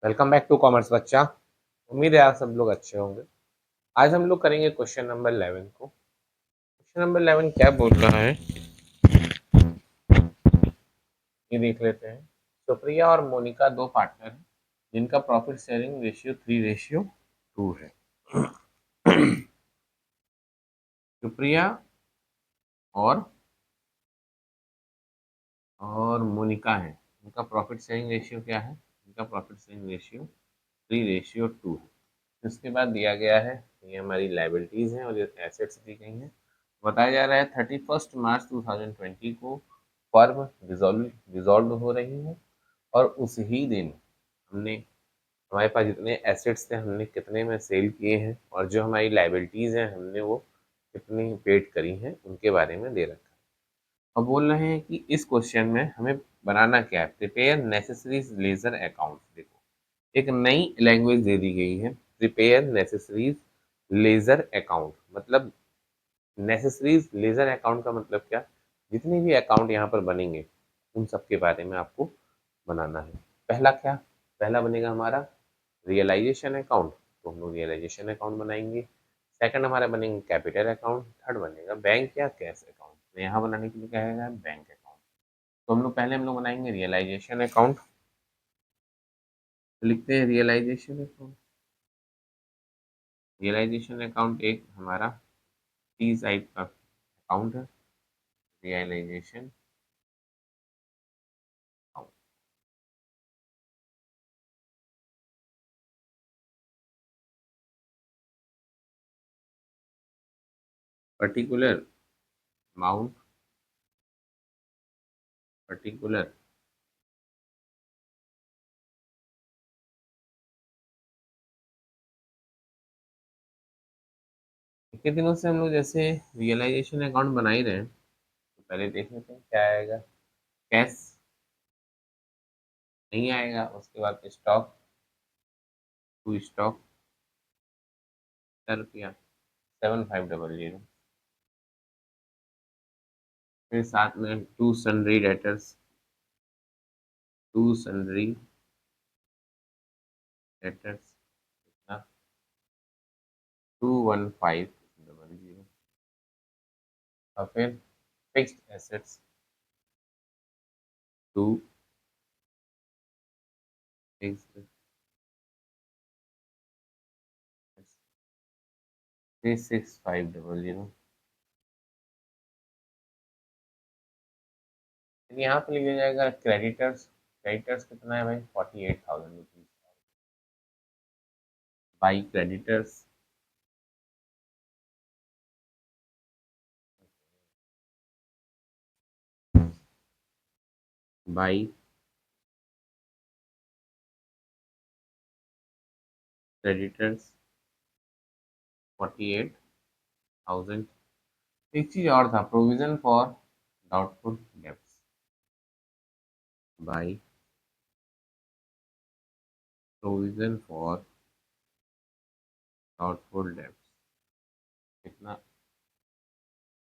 Welcome back to commerce बच्चा। उम्मीद है आप सब लोग अच्छे होंगे। आज हम लोग करेंगे क्वेश्चन नंबर 11 को। क्वेश्चन नंबर 11 क्या बोल रहा है ये देख लेते हैं। सुप्रिया और मोनिका दो पार्टनर हैं जिनका प्रॉफिट शेयरिंग रेशियो 3:2 है। सुप्रिया और मोनिका है, उनका प्रॉफिट शेयरिंग रेशियो क्या है? उनका प्रॉफिट शेयरिंग रेशियो 3:2 है। उसके बाद दिया गया है, ये हमारी लाइबिलिटीज हैं और ये एसेट्स दी गई हैं। बताया जा रहा है 31 मार्च 2020 को फर्म डिसॉल्व हो रही है और उस ही दिन हमने हमारे पास जितने एसेट्स थे हमने कितने में सेल किए हैं और जो हमारी लाइबिलिटीज हैं हमने वो कितनी पेड करी हैं उनके बारे में दे रखा है। अब बोल रहे हैं कि इस क्वेश्चन में हमें बनाना क्या है, प्रिपेयर नेसेसरीज लेजर अकाउंट। देखो, एक नई लैंग्वेज दे दी गई है, प्रिपेयर नेसेसरीज लेजर अकाउंट। मतलब नेसेसरीज लेजर अकाउंट का मतलब क्या? जितने भी अकाउंट यहाँ पर बनेंगे उन सब के बारे में आपको बनाना है। पहला क्या? पहला बनेगा हमारा रियलाइजेशन अकाउंट, तो हम लोग रियलाइजेशन अकाउंट बनाएंगे। सेकंड हमारा बनेंगे कैपिटल अकाउंट। थर्ड बनेगा बैंक या कैश अकाउंट। तो यहाँ बनाने के लिए क्या है, बैंक अकाउंट। तो हम लोग बनाएंगे रियलाइजेशन अकाउंट। तो लिखते हैं रियलाइजेशन अकाउंट। रियलाइजेशन अकाउंट एक हमारा टी टाइप का अकाउंट है, realisation account. Particular amount, particular कितने दिनों से हम लोग जैसे रियलाइजेशन अकाउंट बना ही रहे हैं, तो पहले देख लेते हैं क्या आएगा। कैश नहीं आएगा। उसके बाद स्टॉक, टू स्टॉक रुपया 7500। फिर साथ में to sundry debtors, to sundry debtors कितना, 21500। और फिर फिक्स्ड एसेट्स, टू फिक्स्ड 36500। यहाँ पे लिखा जाएगा क्रेडिटर्स। क्रेडिटर्स कितना है भाई? 48,000 rupees by creditors. By creditors 48,000। एक चीज और था, provision for doubtful debts by provision for doubtful debts कितना,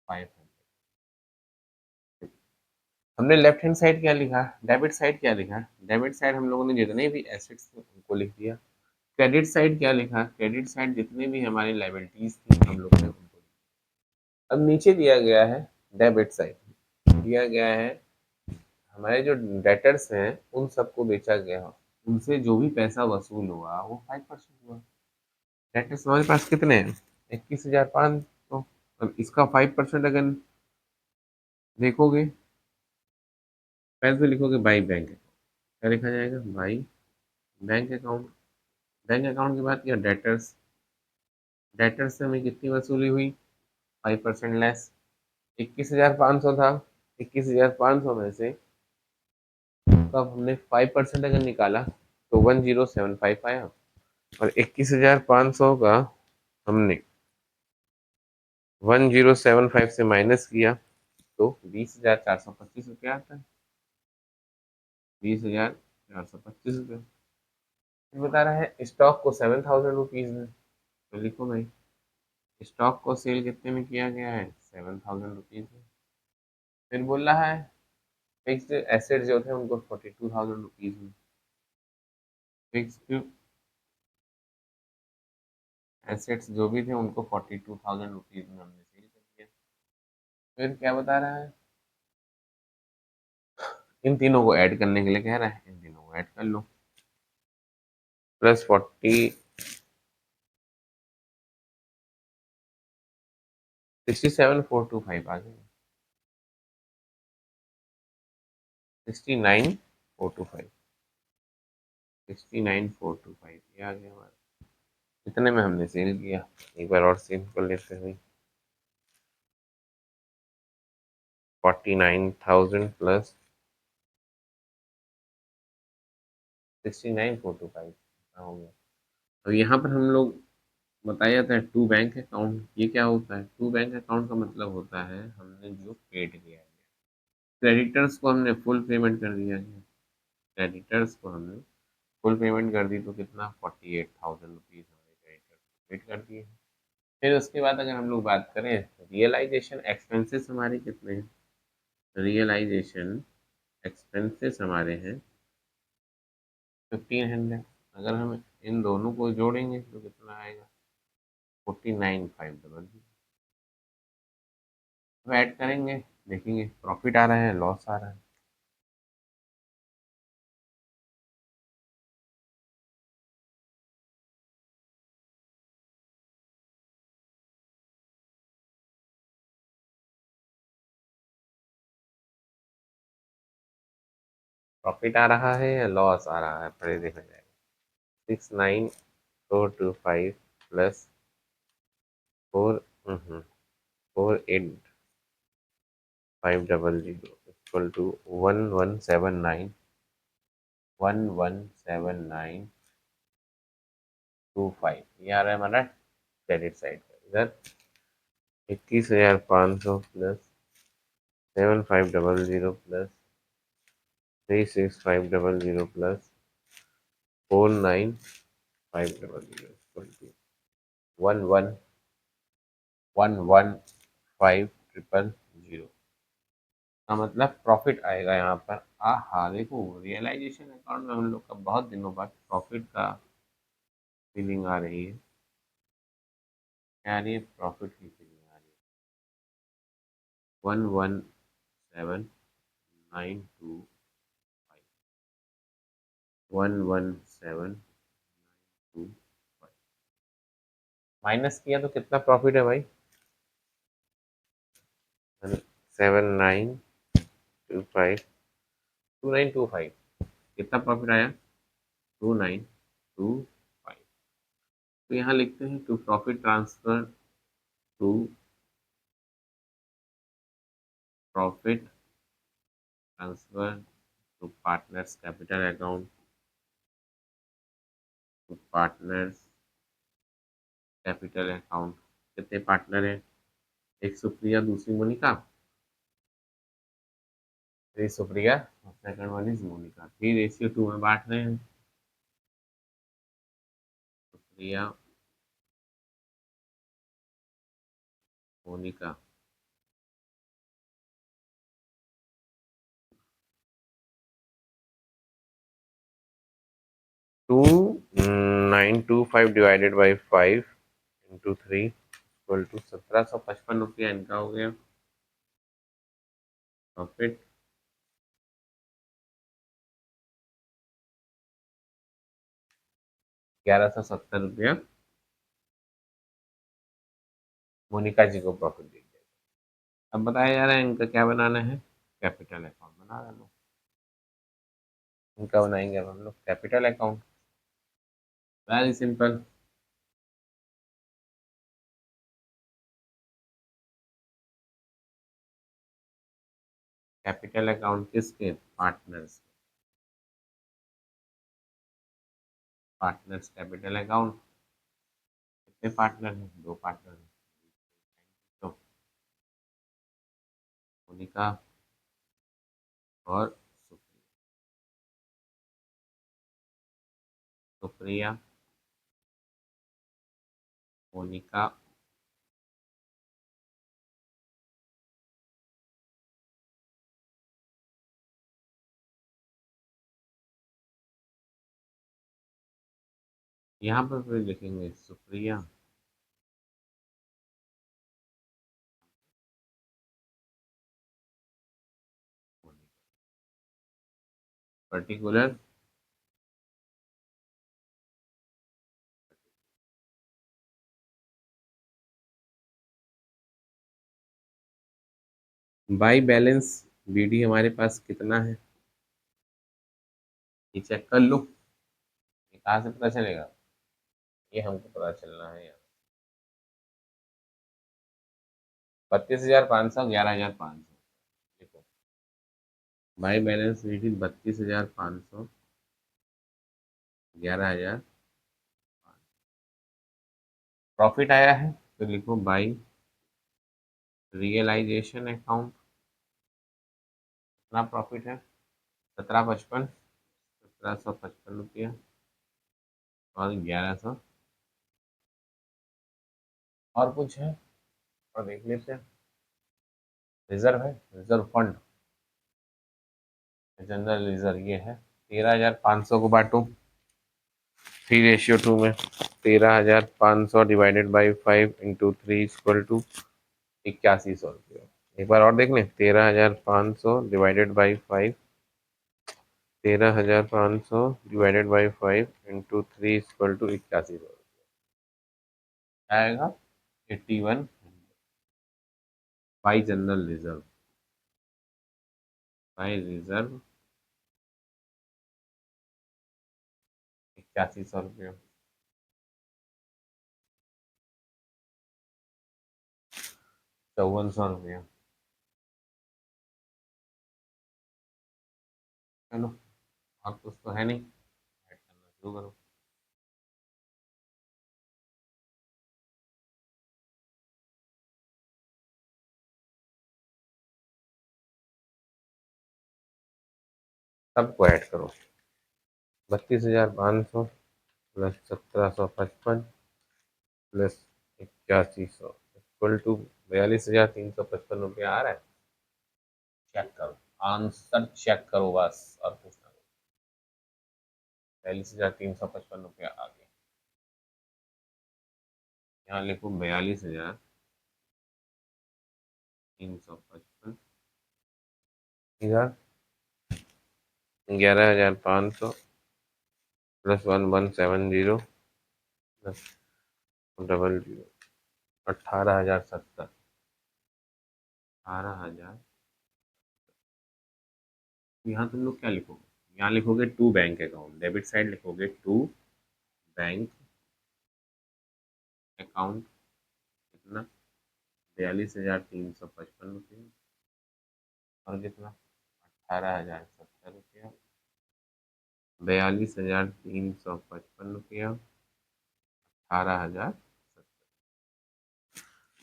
500। हमने लेफ्ट हैंड साइड क्या लिखा, डेबिट साइड क्या लिखा? डेबिट साइड हम लोगों ने जितने भी एसेट्स थे उनको लिख दिया। क्रेडिट साइड क्या लिखा? क्रेडिट साइड जितने भी हमारी लाइबिलिटीज थी हम लोगों ने उनको लिखा। अब नीचे दिया गया है डेबिट साइड, दिया गया है हमारे जो डेटर्स हैं उन सबको बेचा गया, उनसे जो भी पैसा वसूल हुआ वो 5% हुआ। डेटर्स हमारे पास कितने हैं? 21,500। अब इसका 5% अगर देखोगे, पहले तो लिखोगे बाई बैंक अकाउंट। क्या लिखा जाएगा? By bank account. Bank account के बाद क्या? डेटर्स। डेटर्स से हमें कितनी वसूली हुई? 5% लेस। 21,500 था। 21,500 में से कब हमने 5% अगर निकाला तो 1075 आया। और 21,500 का हमने 1075 से माइनस किया तो 20,425 रुपया आता है। 20,425 रुपये। फिर बता रहा है स्टॉक को 7,000 रुपीज में, तो लिखो भाई स्टॉक को सेल कितने में किया गया है? 7,000 रुपीज में। फिर बोल रहा है फिक्स्ड एसेट जो थे उनको 42,000 रुपीज में। फिक्स्ड एसेट्स जो भी थे उनको 42,000 रुपीज में हमने सेल कर दिया। फिर क्या बता रहा है, इन तीनों को ऐड करने के लिए कह रहा है, इन तीनों को ऐड कर लो। +40, 67,425 आ गया। 69,425, 69,425 ये आ गया हमारा। इतने में हमने सेल किया। एक बार और सेल कर लेते हैं। 49,000 प्लस 69,425 हो गया। अब यहाँ पर हम लोग बताया जाता है टू बैंक अकाउंट। ये क्या होता है? टू बैंक अकाउंट का मतलब होता है हमने जो पेड किया है, क्रेडिटर्स को हमने फुल पेमेंट कर दिया है। क्रेडिटर्स को हमने फुल पेमेंट कर दी तो कितना 48,000 रुपीज़ हमारे क्रेडिटर पेड कर दिए। फिर उसके बाद अगर हम लोग बात करें रियलाइजेशन एक्सपेंसेस हमारे कितने हैं, रियलाइजेशन एक्सपेंसेस हमारे हैं 1500। अगर हम इन दोनों को जोड़ेंगे तो कितना आएगा 49,500। अब ऐड करेंगे, देखेंगे प्रॉफिट आ रहा है लॉस आ रहा है। प्रॉफिट आ रहा है या लॉस आ रहा है पहले देखा जाएगा। 69,425 प्लस 48,500 इक्वल टू 1179, 117925। ये आ रहा है हमारा क्रेडिट साइड का। इधर 21,500 plus 7,500 plus 3,6,500 plus 4,9,500 equal to 11,11,5,000 का मतलब प्रॉफिट आएगा यहाँ पर। हाँ देखो रियलाइजेशन अकाउंट में हम लोग का बहुत दिनों बाद प्रॉफिट का फीलिंग आ रही है। क्या आ रही है? प्रॉफिट की फीलिंग आ रही है। 11,7,925, 11,7,925 माइनस किया तो कितना प्रॉफिट है भाई? 7,925, 2,925 कितना प्रॉफिट आया? 2,925। तो यहाँ लिखते हैं to profit transfer to profit transfer to partners capital account, to partners capital account. कितने पार्टनर हैं? एक सुप्रिया, दूसरी मोनिका। थ्री सुप्रिया और सेकंड वन इज मोनिका। 3:2 में बांट रहे हैं। Supriya, Monica. 2,925 divided by 5 into 3 equal to 1,755 इनका हो गया प्रॉफिट। 1,170 रुपया मोनिका जी को प्रॉफिट दे दिया। अब बताया जा रहा है इनका क्या बनाना है, कैपिटल अकाउंट बना लो। इनका बनाएंगे अब हम लोग capital account. Very simple. Capital account किसके? पार्टनर्स। Partners capital account. कितने पार्टनर हैं? दो पार्टनर हैं। तो मोनिका और सुप्रिया। सुप्रिया, मोनिका यहाँ पर फिर लिखेंगे Supriya, particular by balance BD हमारे पास कितना है, ये चेक कर लो। ये कहाँ से पता चलेगा, ये हमको पता चलना है यार। 32,500, 11,500। देखो बाई बैलेंस बीडी 32,500, 11,000। प्रॉफिट आया है तो लिखो बाई रियलाइजेशन अकाउंट, कितना प्रॉफिट है, 1755, 1755 रुपया और 1100। और कुछ है और देख लेते हैं। रिजर्व है, रिजर्व फंड, जनरल रिजर्व ये है। 13,500 को बांटो 3:2 में। 13,500 डिवाइडेड बाई 5 × 3 इक्वल टू 8100 रुपये। एक बार और देख लें, 13,500 divided by 5, 13,500 divided by 5 × 3 equal to 8100 आएगा 81 by general reserve, by reserve 8100 रुपये। 5400 रुपये। चलो और कुछ तो है नहीं, ऐड करना शुरू करो। सबको ऐड करो। 32,500 प्लस 1755 प्लस 8100 इक्वल टू 42,355 रुपया आ रहा है। चेक करो, आंसर चेक करो बस, और कुछ ना। 42,355 रुपया आ गया। यहाँ लिखो 42,355, इधर 11,500 प्लस 1170 प्लस 00, 18,070, 18,000। यहाँ तुम लोग क्या लिखोगे, यहाँ लिखोगे to bank account, debit side लिखोगे टू बैंक अकाउंट, कितना, 42,355 रुपये और कितना, 18,070 रुपया, 42,355 रुपया, 18,000।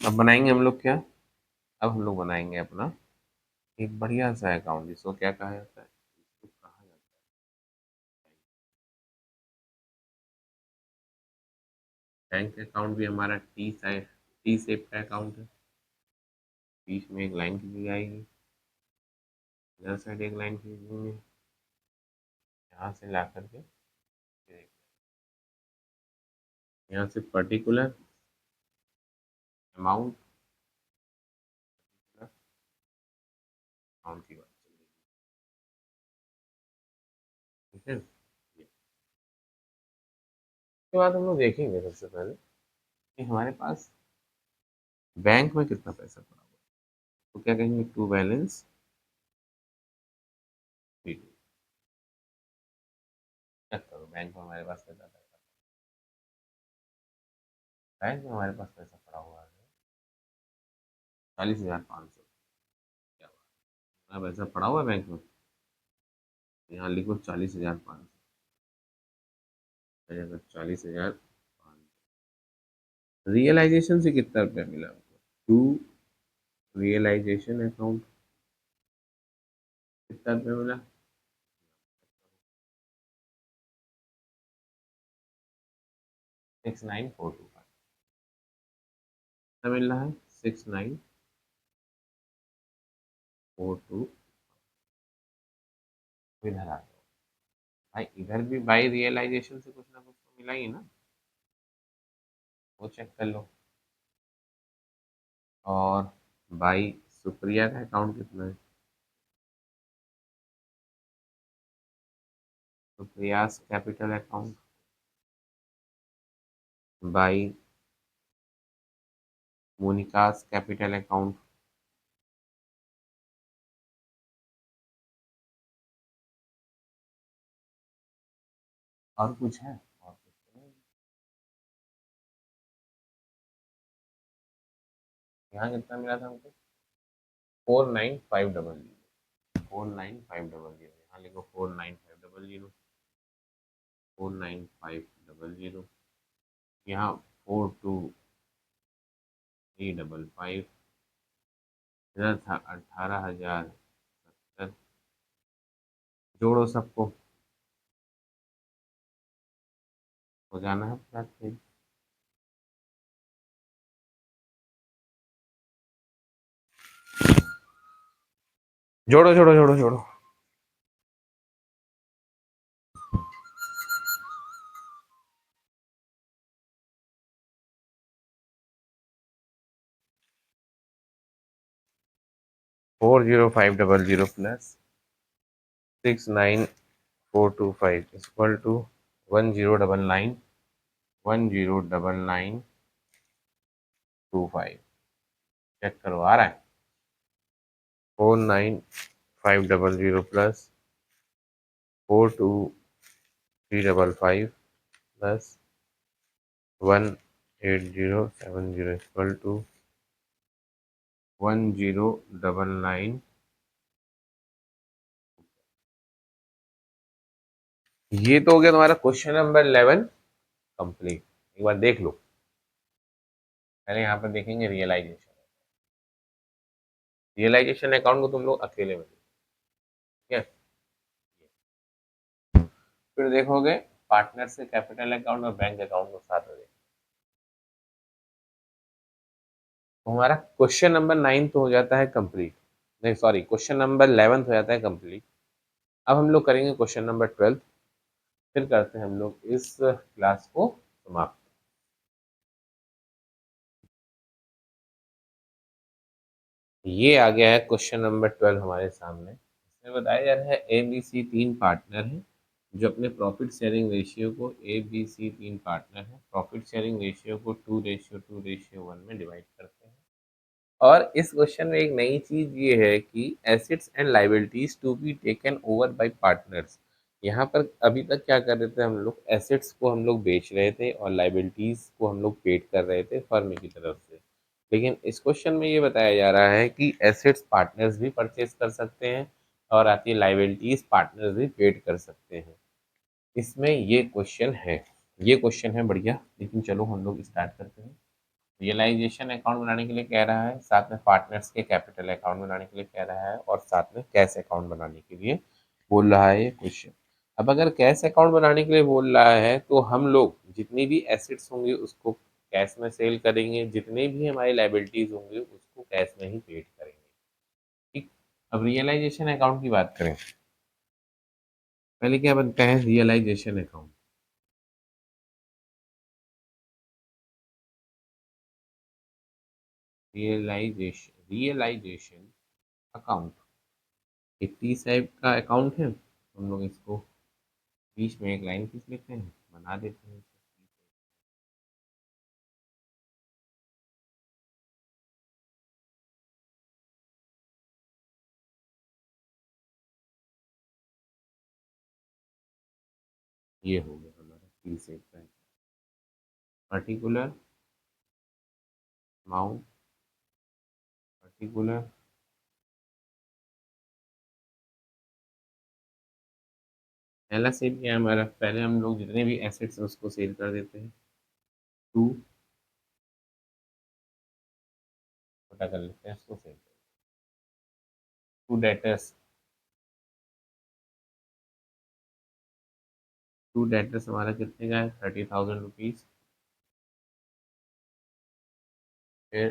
अब बनाएंगे हम लोग क्या, अब हम लोग बनाएंगे अपना एक बढ़िया सा अकाउंट, जिसको क्या कहा जाता है, इसको कहा जाता है बैंक अकाउंट। भी हमारा टी शेप का अकाउंट है, बीच में एक लाइन खींची जाएगी, इधर साइड एक लाइन खींचेंगे, यहाँ से ला करके यहाँ से पर्टिकुलर अमाउंट, अमाउंट की बात चल रही है, ठीक है। उसके बाद हम लोग देखेंगे सबसे पहले कि हमारे पास बैंक में कितना पैसा पड़ा हुआ है, तो क्या कहेंगे, टू बैलेंस शीट। चेक करो बैंक में हमारे पास कितना पैसा, बैंक में हमारे पास पैसा पड़ा हुआ है 40,500। क्या बात है, इतना पैसा पड़ा हुआ है बैंक में। यहाँ लिखो 40,500, 40,500। रियलाइजेशन से कितना रुपया मिला हमको, टू रियलाइजेशन अकाउंट कितना रुपया मिला, 69,425। कितना मिल रहा है, 69,425। इधर आ जाओ भाई, इधर भी बाई रियलाइजेशन से कुछ ना कुछ तो मिला ही ना। वो चेक कर लो। और बाई सुप्रिया का अकाउंट कितना है? Supriya's capital account by Monica's capital account. और कुछ है? और कुछ नहीं। यहाँ कितना मिला था हमको? 49,500। 49,500 यहाँ लिखो 49,500। 49,500 यहाँ 42,355। इधर था 18,070। जोड़ो सबको, हो जाना है प्लस फिर। जोड़ो जोड़ो जोड़ो जोड़ो। 40500 प्लस 69425 इक्वल टू 1099 109925। चेक करो आ रहा है। 49500 प्लस 42355 प्लस 18070 इक्वल टू 1099। ये तो हो गया तुम्हारा क्वेश्चन नंबर 11 कंप्लीट। एक बार देख लो। पहले यहाँ पर देखेंगे रियलाइजेशन। रियलाइजेशन अकाउंट को तुम लोग अकेले में देखो, ठीक है। फिर देखोगे पार्टनर से कैपिटल अकाउंट और बैंक अकाउंट को साथ में देखो। तो हमारा क्वेश्चन नंबर 9 तो हो जाता है कंप्लीट। नहीं सॉरी, क्वेश्चन नंबर 11 हो जाता है कंप्लीट। अब हम लोग करेंगे क्वेश्चन नंबर 12। फिर करते हैं हम लोग इस क्लास को समाप्त। ये आ गया है क्वेश्चन नंबर 12 हमारे सामने। इसमें बताया जा रहा है ए बी सी तीन पार्टनर हैं जो अपने प्रॉफिट शेयरिंग रेशियो को ए बी सी तीन पार्टनर हैं प्रॉफिट शेयरिंग रेशियो को 2:2:1 में डिवाइड करते हैं। और इस क्वेश्चन में एक नई चीज ये है कि assets and liabilities to be taken over by partners. यहाँ पर अभी तक क्या कर रहे थे हम लोग, एसेट्स को हम लोग बेच रहे थे और लाइबिलिटीज को हम लोग पेड कर रहे थे फर्म की तरफ से। लेकिन इस क्वेश्चन में ये बताया जा रहा है कि एसेट्स पार्टनर्स भी परचेज कर सकते हैं और आती है लाइबिलिटीज पार्टनर्स भी पेड कर सकते हैं। इसमें ये क्वेश्चन है। ये क्वेश्चन है बढ़िया। लेकिन चलो हम लोग स्टार्ट करते हैं। रियलाइजेशन अकाउंट बनाने के लिए कह रहा है, साथ में पार्टनर्स के कैपिटल अकाउंट बनाने के लिए कह रहा है और साथ में कैश अकाउंट बनाने के लिए बोल रहा है ये क्वेश्चन। अब अगर कैश अकाउंट बनाने के लिए बोल रहा है तो हम लोग जितनी भी एसेट्स होंगे उसको कैश में सेल करेंगे, जितने भी हमारी लाइबिलिटीज होंगे उसको कैश में ही पेड करेंगे। ठीक। अब रियलाइजेशन अकाउंट की बात करें। पहले क्या बनता है रियलाइजेशन अकाउंट? रियलाइजेशन अकाउंट एक टी टाइप का अकाउंट है। हम लोग इसको बीच में एक लाइन खींच लेते हैं, बना देते हैं। ये हो गया हमारा टी सेट का पर्टिकुलर अमाउंट। पर्टिकुलर पहला सेल क्या है हमारा, पहले हम लोग जितने भी एसेट्स हैं उसको सेल कर देते हैं। टू छोटा कर लेते हैं उसको sale. To debtors. To debtors हमारा कितने का है 30,000 रुपीज। फिर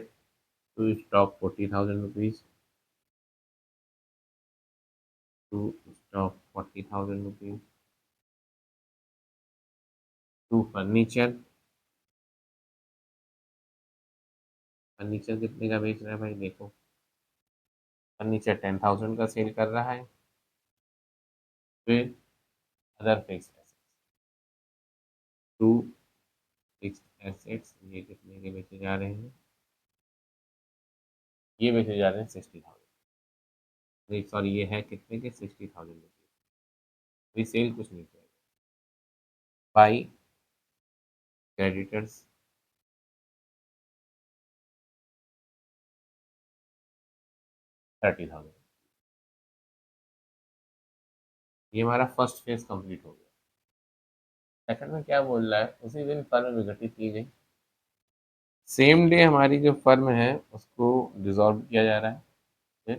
to stock 40,000 rupees. To stock 40,000 rupees. To furniture furniture कितने का बेच रहा है भाई, देखो फर्नीचर 10,000 का सेल कर रहा है। फिर other fixed assets, to fixed assets, ये कितने के बेचे जा रहे हैं, ये बेचे जा रहे हैं 60,000, सॉरी ये है कितने के, 60,000 रुपीज। अभी सेल कुछ नहीं किया। By creditors, 30,000। ये हमारा फर्स्ट फेज कंप्लीट हो गया। सेकंड में क्या बोल रहा है, उसी दिन फर्म विघटित की गई। सेम डे हमारी जो फर्म है उसको डिसॉल्व किया जा रहा है।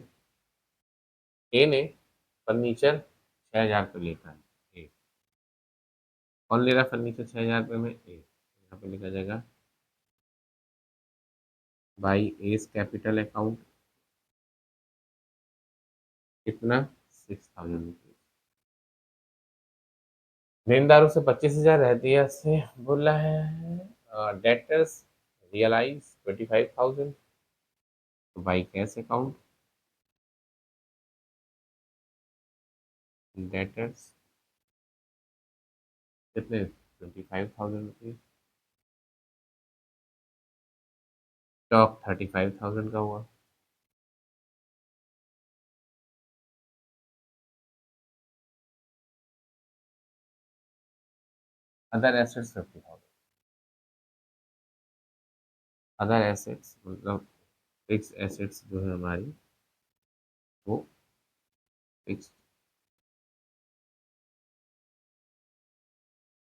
ए ने फर्नीचर 6,000 पे लेता है। ए कौन ले रहा है फर्नीचर 6,000 रुपये में, ए, यहाँ पे लिखा जाएगा बाई एस कैपिटल अकाउंट, कितना, 6,000 रुपीज। लेनदारों से 25,000 रहती है, से बोल रहा है debtors realise 25,000 by cash account, debtors कितने, 25,000 रुपीज। स्टॉक 35,000 का हुआ। Other assets 50,000। अदर एसेट्स मतलब फिक्स एसेट्स जो है हमारी, वो फिक्स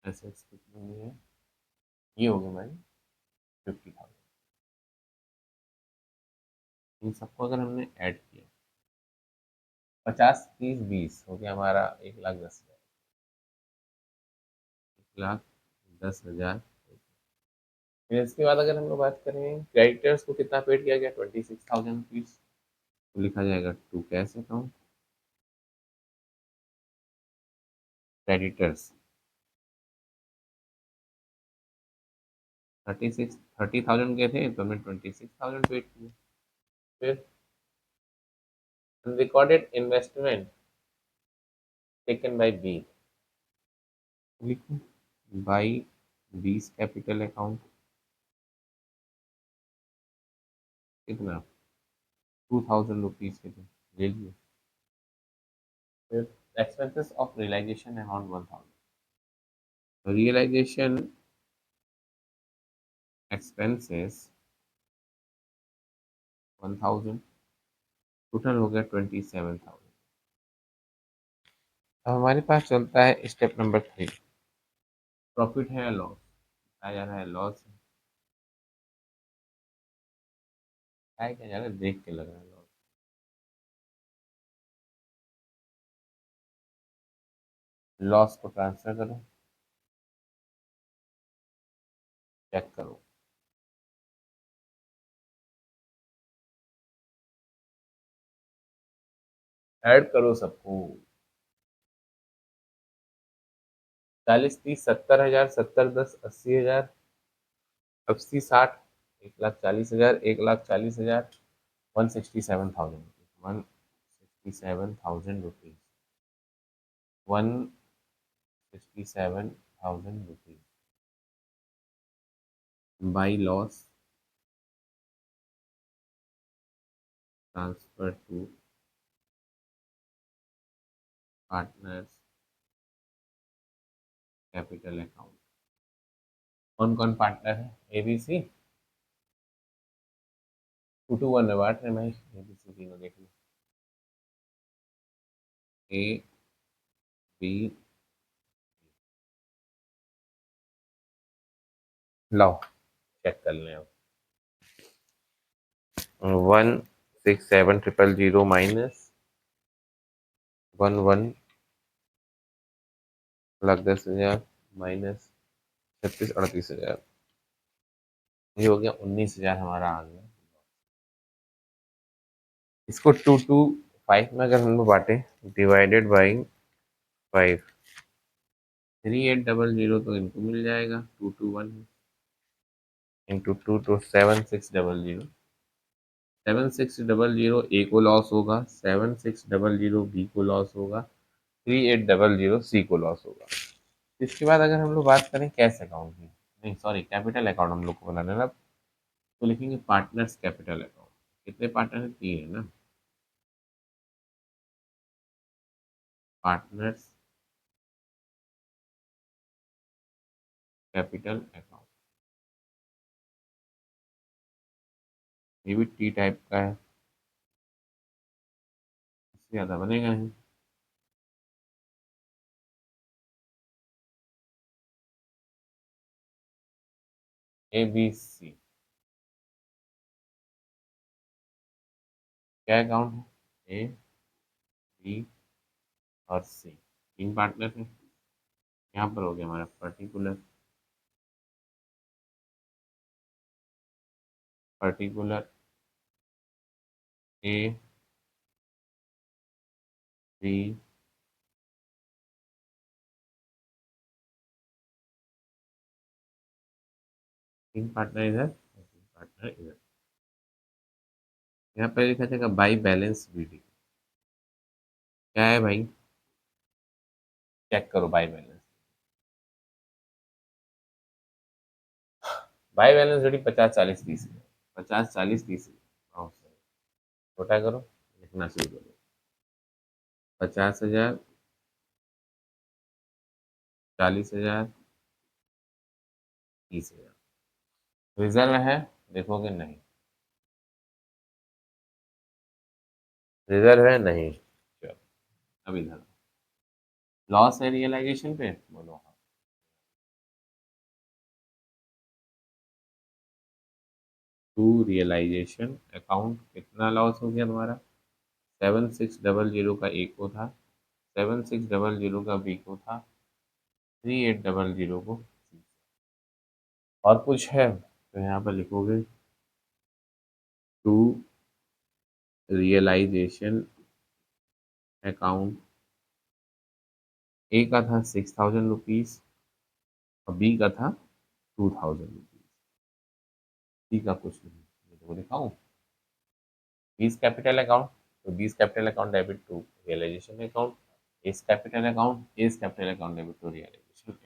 एसेट्स कितनी है, ये हो गई हमारी 50,000। इन सबको अगर हमने ऐड किया, 50, 30, 20 हो गया हमारा 1,10,000। 1,10,000। फिर इसके बाद अगर हम लोग बात करें क्रेडिटर्स को कितना पेड किया गया, 26,000 रुपीज, तो लिखा जाएगा टू कैश अकाउंट, क्रेडिटर्स 30,000 के थे तो हमने 26,000 पेड किए। फिर recorded investment taken by B, लिखो बाई बीस कैपिटल अकाउंट, कितना, 2,000 रुपीज के थे, ले लिए। फिर expenses of realisation amount 1,000, realisation expenses 1,000, total हो गया 27,000। अब हमारे पास चलता है स्टेप नंबर 3, प्रॉफिट है या लॉस, बताया जा रहा है लॉस है, क्या जा रहा है, देख के लग रहा है लॉस। लॉस को ट्रांसफर करो, चेक करो, ऐड करो सबको, 40, 30, 70,000, 70, 10, 80,000, 80, 60, 1,40,000, 1,40,000, 167,000, 167,000 rupees, 167,000 rupees by loss transfer to partners capital account. कौन कौन पार्टनर है, एबीसी, 2 to 1 में बांट रहे हैं भाई, एबीसी तीनों देख लो, ए बी, लो चेक कर लें अब, 167,000 माइनस 11,10,000 माइनस 36,38,000, ये हो गया 19,000 हमारा आ गया। इसको 2 to 5 में अगर हम लोग बांटे, डिवाइडेड बाई 5, 3,800 तो इनको मिल जाएगा, 2 to 1 इंटू 2 तो 7,600, 7600 ए को लॉस होगा, 7600 बी को लॉस होगा, 3800 सी को लॉस होगा। इसके बाद अगर हम लोग बात करें कैश अकाउंट की, नहीं सॉरी कैपिटल अकाउंट हम लोग को बनाना है ना, तो लिखेंगे पार्टनर्स कैपिटल अकाउंट। कितने पार्टनर है? 3 है ना। पार्टनर्स कैपिटल अकाउंट, ये भी टी टाइप का है, इससे ज़्यादा बनेगा नहीं। ए बी सी क्या अकाउंट है? ए बी और सी 3 पार्टनर है। यहाँ पर हो गया हमारा particular, particular A B, 3 partner इधर, 3 पार्टनर इधर। यहाँ पर लिखा जाएगा बाई बैलेंस बीडी। क्या है भाई? चेक करो by balance. By balance BD 50 40 30 है। 50 40 30 है। छोटा करो, लिखना शुरू करो। 50,000, 40,000, 30,000। रिजर्व है? देखोगे नहीं, रिजर्व है नहीं। चलो अब इधर लॉस है रियलाइजेशन पे, बोलो हाँ। टू रियलाइजेशन अकाउंट कितना लॉस हो गया तुम्हारा? 7600 का ए को था, 7600 का बी को था, 3800 को C। और कुछ है तो यहाँ पर लिखोगे टू रियलाइजेशन अकाउंट। ए का था 6000 रुपीज और बी का था 2000 रुपीज, सी का कुछ नहीं। ये तो दिखाऊं, बीस कैपिटल अकाउंट, तो B's capital account debit to realisation account, A's capital account, A's capital account debit to realisation account.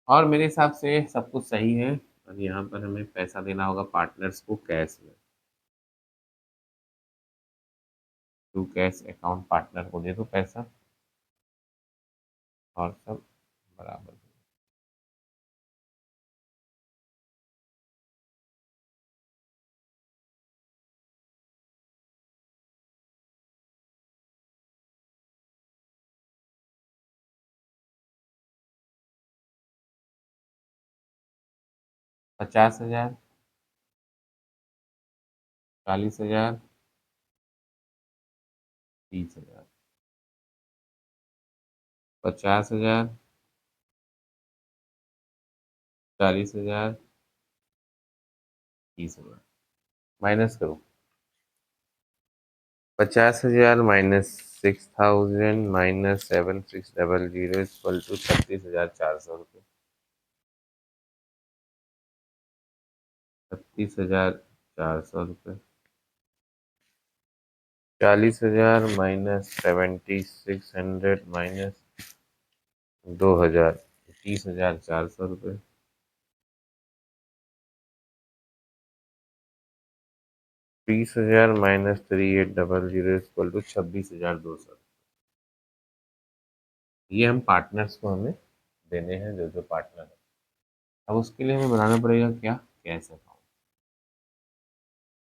और मेरे हिसाब से सब कुछ सही है। और यहाँ पर हमें पैसा देना होगा पार्टनर्स को कैश में, टू कैश अकाउंट पार्टनर को दे दो पैसा और सब बराबर। 50,000, 40,000, 30,000। 50,000, 40,000, 30,000। माइनस करो, 50,000 माइनस 6,000 माइनस 7600 इक्वल टू 36,400 रुपये। 36,400 रुपये। 40,000 माइनस 7600 माइनस 2,000, 30,400 रुपये। 30,000 माइनस 3800 इक्वल टू 26,200। ये हम पार्टनर्स को हमें देने हैं, जो जो पार्टनर है। अब उसके लिए हमें बनाना पड़ेगा क्या? Cash account.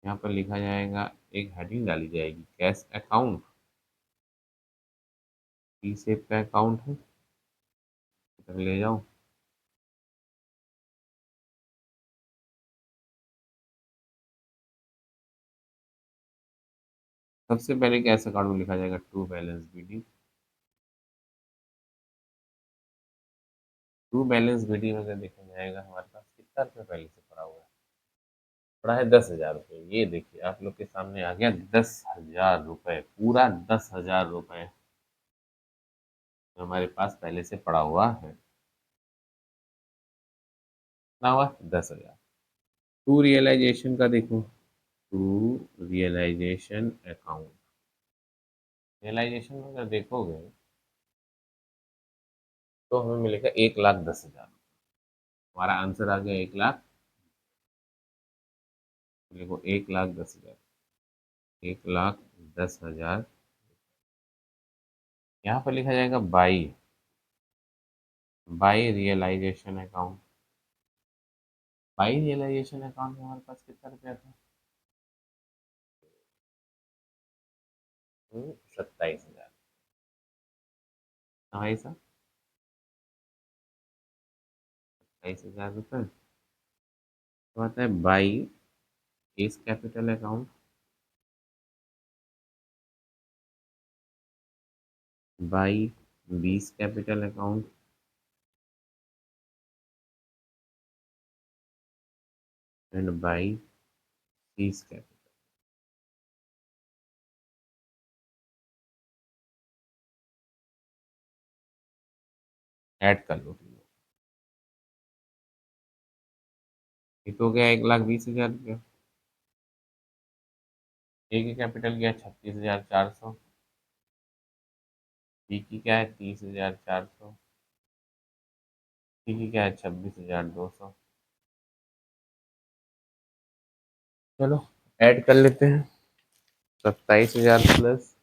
यहाँ पर लिखा जाएगा, एक हेडिंग डाली जाएगी कैश अकाउंट। टी सेप का अकाउंट है, इधर ले जाओ। सबसे पहले कैश अकाउंट में लिखा जाएगा to balance BD. To balance BD में अगर देखा जाएगा हमारे पास कितना रुपये पहले से पड़ा हुआ है? पड़ा है 10,000 रुपये। ये देखिए आप लोग के सामने आ गया 10,000 रुपये, पूरा 10,000 रुपये जो हमारे पास पहले से पड़ा हुआ है। कितना हुआ? 10,000। टू रियलाइजेशन का देखो, टू रियलाइजेशन अकाउंट। रियलाइजेशन में अगर देखोगे तो हमें मिलेगा 1,10,000। हमारा आंसर आ गया 1,00,000। देखो 1,10,000, 1,10,000। यहाँ पर लिखा जाएगा by realisation account. By realisation account में हमारे पास कितना रुपया था? 27,000। हाँ भाई साहब, 27,000 रुपये। तो आता है by A's capital account, by B's capital account, and by C's capital. Add कर लो तुम लोग। ये तो हो गया 1,20,000 रुपया। ए की कैपिटल क्या है? 36,400। बी की क्या है? 30,400। सी की क्या है? 26,200। चलो ऐड कर लेते हैं। 27,000 plus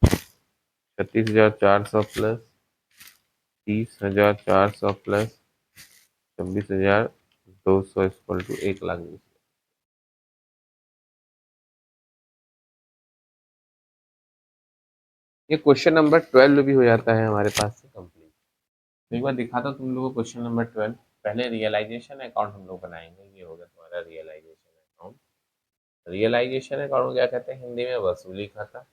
36,400 plus 30,400 plus 26,200 equal to 1,20,000। ये क्वेश्चन नंबर 12 भी हो जाता है हमारे पास से कंप्लीट। तो एक बार दिखाता हूँ तुम लोगों को क्वेश्चन नंबर 12। पहले रियलाइजेशन अकाउंट हम लोग बनाएंगे। ये होगा तुम्हारा रियलाइजेशन अकाउंट। रियलाइजेशन अकाउंट क्या कहते हैं हिंदी में? वसूली खाता।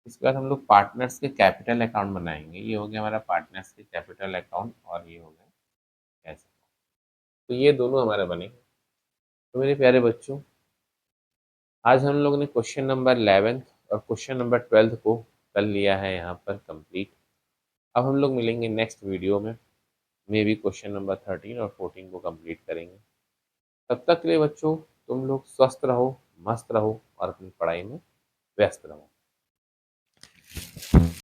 इसके बाद हम लोग पार्टनर्स के कैपिटल अकाउंट बनाएंगे। ये हो गया हमारा पार्टनर्स के कैपिटल अकाउंट, और ये हो गया कैश अकाउंट। तो ये दोनों हमारे बनेंगे। तो मेरे प्यारे बच्चों, आज हम लोग ने क्वेश्चन नंबर 11 और क्वेश्चन नंबर 12 को कर लिया है यहाँ पर कंप्लीट। अब हम लोग मिलेंगे नेक्स्ट वीडियो में। मे भी क्वेश्चन नंबर 13 और 14 को कंप्लीट करेंगे। तब तक के लिए बच्चों, तुम लोग स्वस्थ रहो, मस्त रहो और अपनी पढ़ाई में व्यस्त रहो।